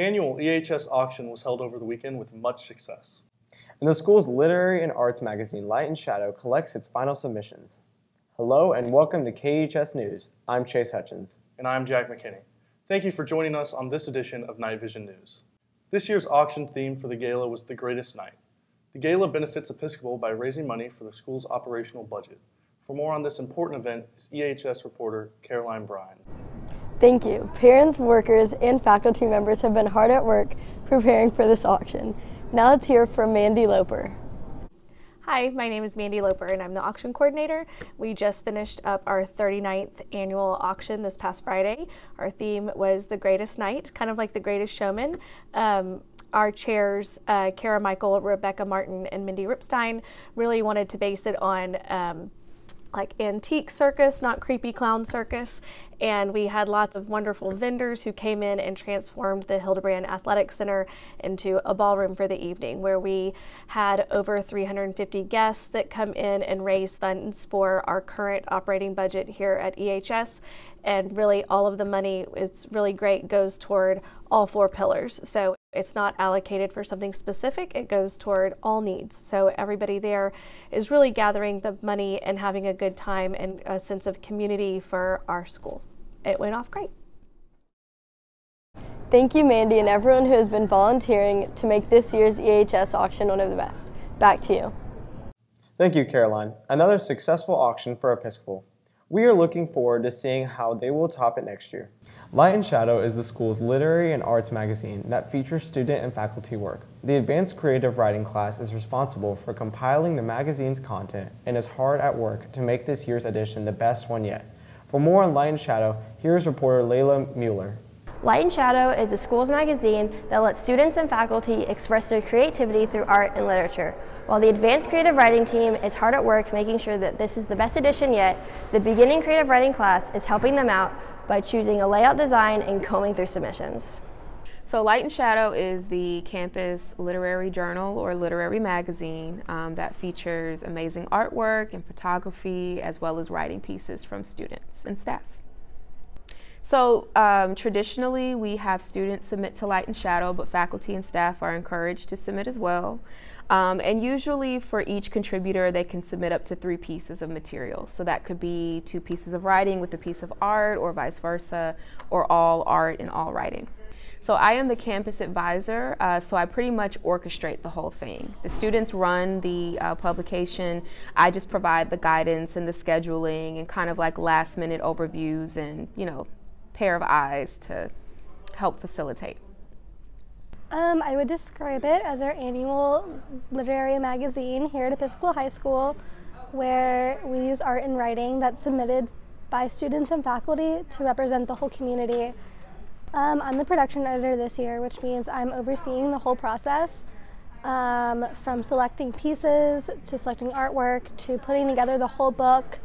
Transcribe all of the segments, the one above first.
annual EHS auction was held over the weekend with much success. And the school's literary and arts magazine, Light and Shadow, collects its final submissions. Hello and welcome to KEHS News. I'm Chase Hutchins. And I'm Jack McKinney. Thank you for joining us on this edition of KnightVision News. This year's auction theme for the gala was The Greatest Night. The gala benefits Episcopal by raising money for the school's operational budget. For more on this important event is EHS reporter Caroline Bryan. Thank you. Parents, workers, and faculty members have been hard at work preparing for this auction. Now let's hear from Mandy Loper. Hi, my name is Mandy Loper and I'm the auction coordinator. We just finished up our 39th annual auction this past Friday. Our theme was The Greatest Night, kind of like The Greatest Showman. Our chairs, Kara Michael, Rebecca Martin, and Mindy Ripstein, really wanted to base it on like antique circus, not creepy clown circus. And we had lots of wonderful vendors who came in and transformed the Hildebrand Athletic Center into a ballroom for the evening, where we had over 350 guests that come in and raise funds for our current operating budget here at EHS. And really all of the money, it's really great, goes toward all 4 pillars. So it's not allocated for something specific, it goes toward all needs. So everybody there is really gathering the money and having a good time and a sense of community for our school. It went off great. Thank you, Mandy, and everyone who has been volunteering to make this year's EHS auction one of the best. Back to you. Thank you, Caroline. Another successful auction for Episcopal. We are looking forward to seeing how they will top it next year. Light and Shadow is the school's literary and arts magazine that features student and faculty work. The advanced creative writing class is responsible for compiling the magazine's content and is hard at work to make this year's edition the best one yet. For more on Light and Shadow, here is reporter Layla Mueller. Light and Shadow is the school's magazine that lets students and faculty express their creativity through art and literature. While the advanced creative writing team is hard at work making sure that this is the best edition yet, the beginning creative writing class is helping them out by choosing a layout design and combing through submissions. So Light and Shadow is the campus literary journal or literary magazine that features amazing artwork and photography, as well as writing pieces from students and staff. So traditionally we have students submit to Light and Shadow, but faculty and staff are encouraged to submit as well. And usually for each contributor they can submit up to 3 pieces of material. So that could be 2 pieces of writing with a piece of art, or vice versa, or all art and all writing. So I am the campus advisor, so I pretty much orchestrate the whole thing. The students run the publication. I just provide the guidance and the scheduling and kind of like last minute overviews and, you know, pair of eyes to help facilitate. I would describe it as our annual literary magazine here at Episcopal High School, where we use art and writing that's submitted by students and faculty to represent the whole community. I'm the production editor this year, which means I'm overseeing the whole process, from selecting pieces to selecting artwork to putting together the whole book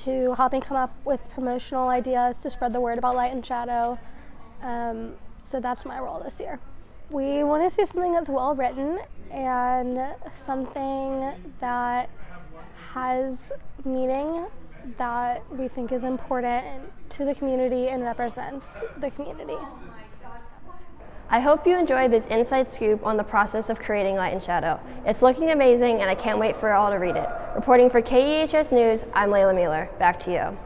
to helping come up with promotional ideas to spread the word about Light and Shadow. So that's my role this year. We want to see something that's well written and something that has meaning that we think is important to the community and represents the community. I hope you enjoyed this inside scoop on the process of creating Light and Shadow. It's looking amazing and I can't wait for all to read it. Reporting for KEHS News, I'm Layla Mueller. Back to you.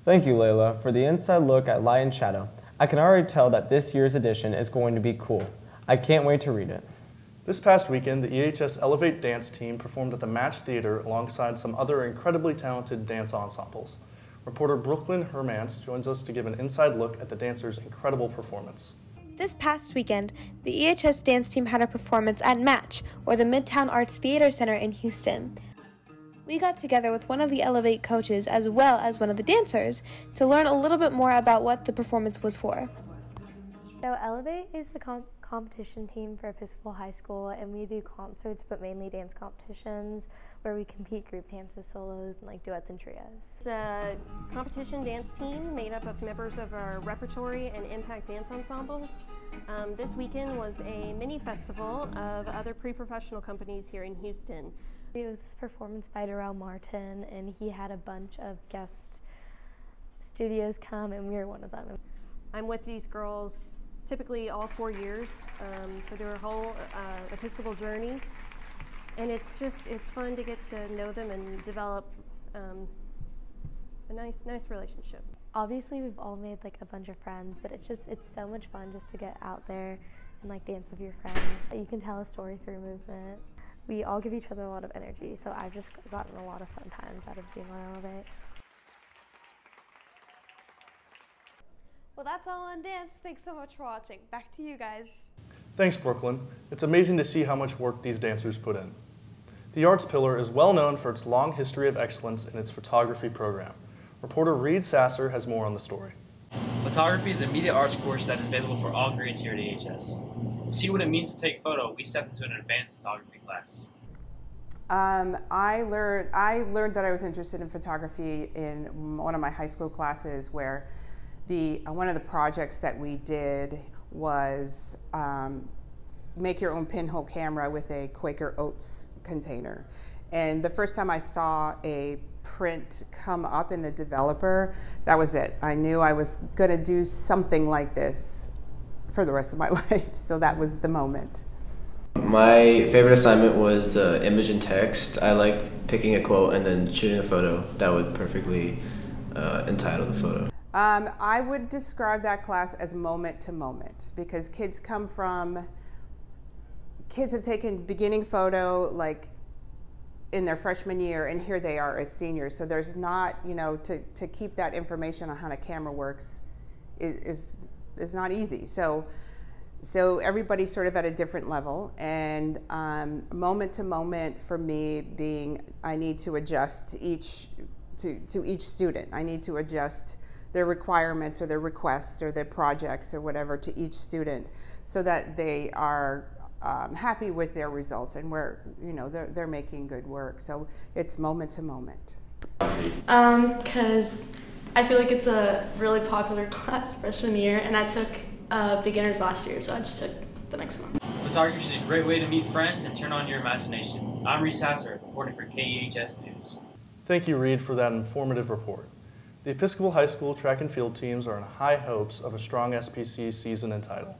Thank you, Layla, for the inside look at Light and Shadow. I can already tell that this year's edition is going to be cool. I can't wait to read it. This past weekend, the EHS Elevate dance team performed at the Match Theater alongside some other incredibly talented dance ensembles. Reporter Brooklyn Hermance joins us to give an inside look at the dancers' incredible performance. This past weekend, the EHS dance team had a performance at Match, or the Midtown Arts Theater Center in Houston. We got together with one of the Elevate coaches as well as one of the dancers to learn a little bit more about what the performance was for. So Elevate is the competition team for Episcopal High School, and we do concerts, but mainly dance competitions where we compete group dances, solos, and like duets and trios. It's a competition dance team made up of members of our repertory and impact dance ensembles. This weekend was a mini festival of other pre-professional companies here in Houston. It was this performance by Darrell Martin, and he had a bunch of guest studios come, and we were one of them. I'm with these girls typically all 4 years for their whole Episcopal journey. And it's fun to get to know them and develop a nice relationship. Obviously we've all made like a bunch of friends, but it's so much fun just to get out there and like dance with your friends. You can tell a story through movement. We all give each other a lot of energy, so I've just gotten a lot of fun times out of being on Elevate. Well, that's all on dance. Thanks so much for watching. Back to you guys. Thanks, Brooklyn. It's amazing to see how much work these dancers put in. The Arts Pillar is well known for its long history of excellence in its photography program. Reporter Reed Sasser has more on the story. Photography is a media arts course that is available for all grades here at EHS. To see what it means to take photo, we stepped into an advanced photography class. I learned that I was interested in photography in one of my high school classes, where one of the projects that we did was make your own pinhole camera with a Quaker Oats container. And the first time I saw a print come up in the developer, that was it. I knew I was going to do something like this for the rest of my life. So that was the moment. My favorite assignment was the image and text. I liked picking a quote and then shooting a photo that would perfectly entitle the photo. I would describe that class as moment to moment, because kids have taken beginning photo like in their freshman year, and here they are as seniors. So there's not, to keep that information on how a camera works is not easy. So everybody's sort of at a different level, and moment to moment for me being, I need to adjust to each student. I need to adjust their requirements or their requests or their projects or whatever to each student, so that they are happy with their results and where they're making good work. So it's moment to moment. Because I feel like it's a really popular class freshman year, and I took beginners last year, so I just took the next one. Photography is a great way to meet friends and turn on your imagination. I'm Reed Sasser, reporting for KEHS News. Thank you, Reed, for that informative report. The Episcopal High School track and field teams are in high hopes of a strong SPC season and title.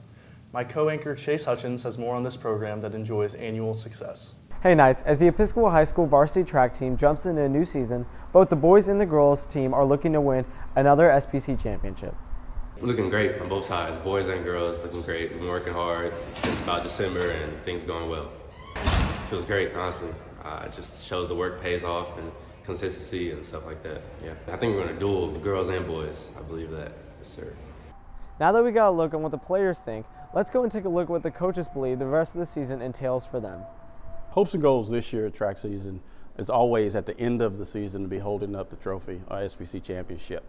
My co-anchor Chase Hutchins has more on this program that enjoys annual success. Hey Knights, as the Episcopal High School varsity track team jumps into a new season, both the boys and the girls team are looking to win another SPC championship. Looking great on both sides, boys and girls looking great. We've been working hard since about December, and things going well. Feels great, honestly. It just shows the work pays off and consistency and stuff like that. Yeah, I think we're going to duel girls and boys. I believe that, yes sir. Now that we got a look on what the players think, let's go and take a look at what the coaches believe the rest of the season entails for them. Hopes and goals this year at track season is always at the end of the season to be holding up the trophy, our SPC championship.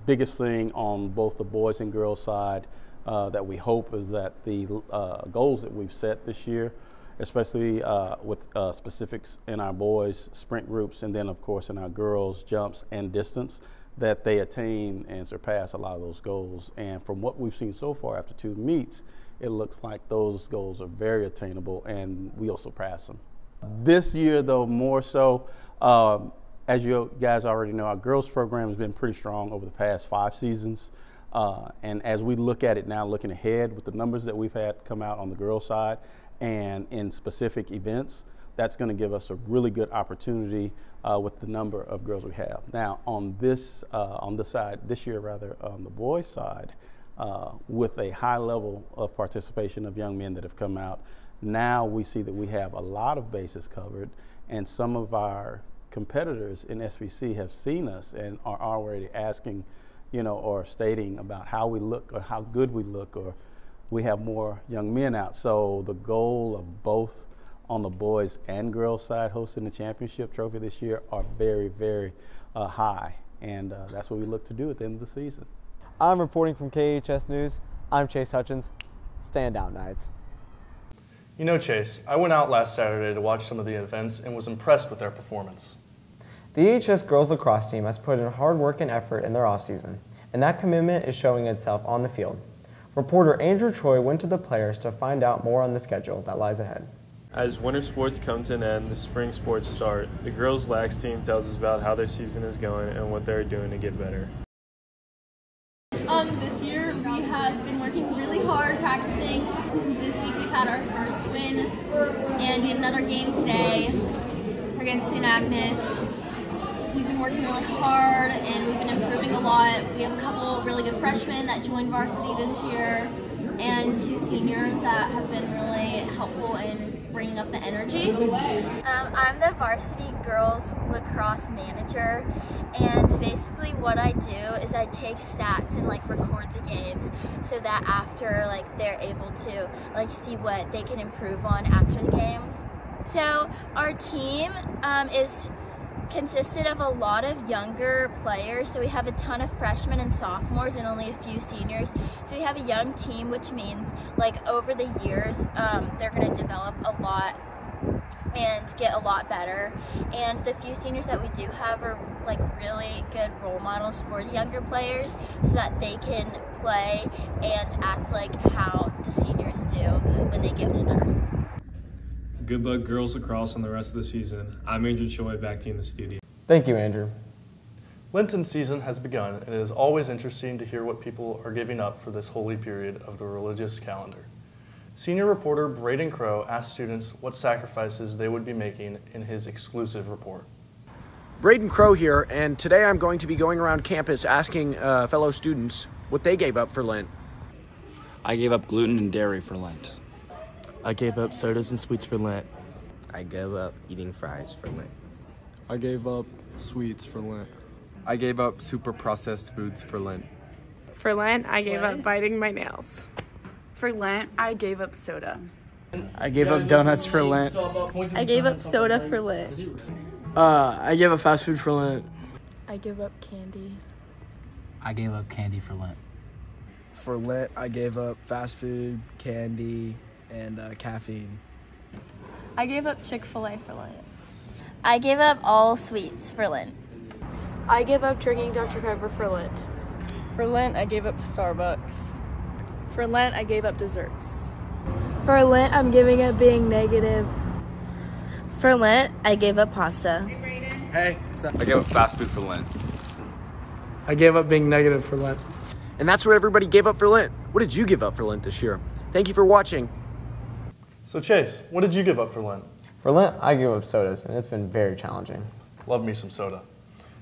Biggest thing on both the boys and girls side that we hope is that the goals that we've set this year, especially with specifics in our boys sprint groups, and then of course in our girls jumps and distance, that they attain and surpass a lot of those goals. And from what we've seen so far after 2 meets, it looks like those goals are very attainable and we'll surpass them. This year though, more so, as you guys already know, our girls program has been pretty strong over the past 5 seasons. And as we look at it now, looking ahead with the numbers that we've had come out on the girls side and in specific events, that's going to give us a really good opportunity with the number of girls we have. Now on this side, this year rather, on the boys side, with a high level of participation of young men that have come out, now we see that we have a lot of bases covered, and some of our competitors in SVC have seen us and are already asking, or stating about how we look or how good we look, or we have more young men out. So the goal of both on the boys and girls side hosting the championship trophy this year are very, very high, and that's what we look to do at the end of the season. I'm reporting from KEHS News. I'm Chase Hutchins. Stand out, Knights. Chase, I went out last Saturday to watch some of the events and was impressed with their performance. The EHS girls lacrosse team has put in hard work and effort in their offseason, and that commitment is showing itself on the field. Reporter Andrew Troy went to the players to find out more on the schedule that lies ahead. As winter sports come to an end, the spring sports start. The girls' lax team tells us about how their season is going and what they're doing to get better. This year we have been working really hard practicing. This week we've had our first win, and we have another game today against St. Agnes. We've been working really hard, and we've been improving a lot. We have a couple really good freshmen that joined varsity this year, and 2 seniors that have been really helpful in bringing up the energy. I'm the varsity girls lacrosse manager, and basically what I do is I take stats and like record the games so that after like they're able to like see what they can improve on after the game. So our team consisted of a lot of younger players, so we have a ton of freshmen and sophomores and only a few seniors. So we have a young team, which means like over the years they're going to develop a lot and get a lot better. And the few seniors that we do have are like really good role models for the younger players so that they can play and act like how the seniors do when they get older. Good luck girls lacrosse on the rest of the season. I'm Andrew Choi, back to you in the studio. Thank you, Andrew. Lenten season has begun, and it is always interesting to hear what people are giving up for this holy period of the religious calendar. Senior reporter Braden Crow asked students what sacrifices they would be making in his exclusive report. Braden Crow here, and today I'm going to be going around campus asking fellow students what they gave up for Lent. I gave up gluten and dairy for Lent. I gave up sodas and sweets for Lent. I gave up eating fries for Lent. I gave up sweets for Lent. I gave up super processed foods for Lent. For Lent, I gave up biting my nails. For Lent, I gave up soda. I gave up donuts for Lent. I gave up soda for Lent. I gave up fast food for Lent. I gave up candy. I gave up candy for Lent. For Lent, I gave up fast food, candy, and caffeine. I gave up Chick-fil-A for Lent. I gave up all sweets for Lent. I gave up drinking Dr. Pepper for Lent. For Lent, I gave up Starbucks. For Lent, I gave up desserts. For Lent, I'm giving up being negative. For Lent, I gave up pasta. Hey, I gave up fast food for Lent. I gave up being negative for Lent. And that's what everybody gave up for Lent. What did you give up for Lent this year? Thank you for watching. So Chase, what did you give up for Lent? For Lent, I gave up sodas, and it's been very challenging. Love me some soda.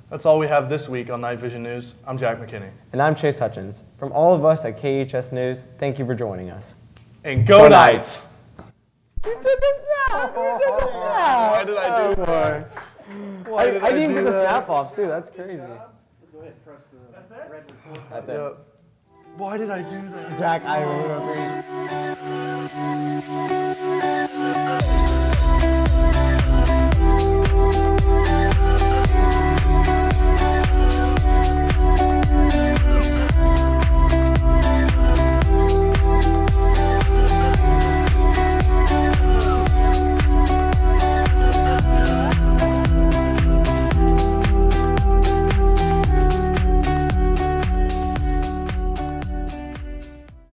That's all we have this week on NightVision News. I'm Jack McKinney. And I'm Chase Hutchins. From all of us at KEHS News, thank you for joining us. And go Knights! You did this now! You did this now! Why did I do that? I didn't even get the snap off, too. That's crazy. Go ahead, press the red record. That's it. Yep. Why did I do that? Jack, I remember.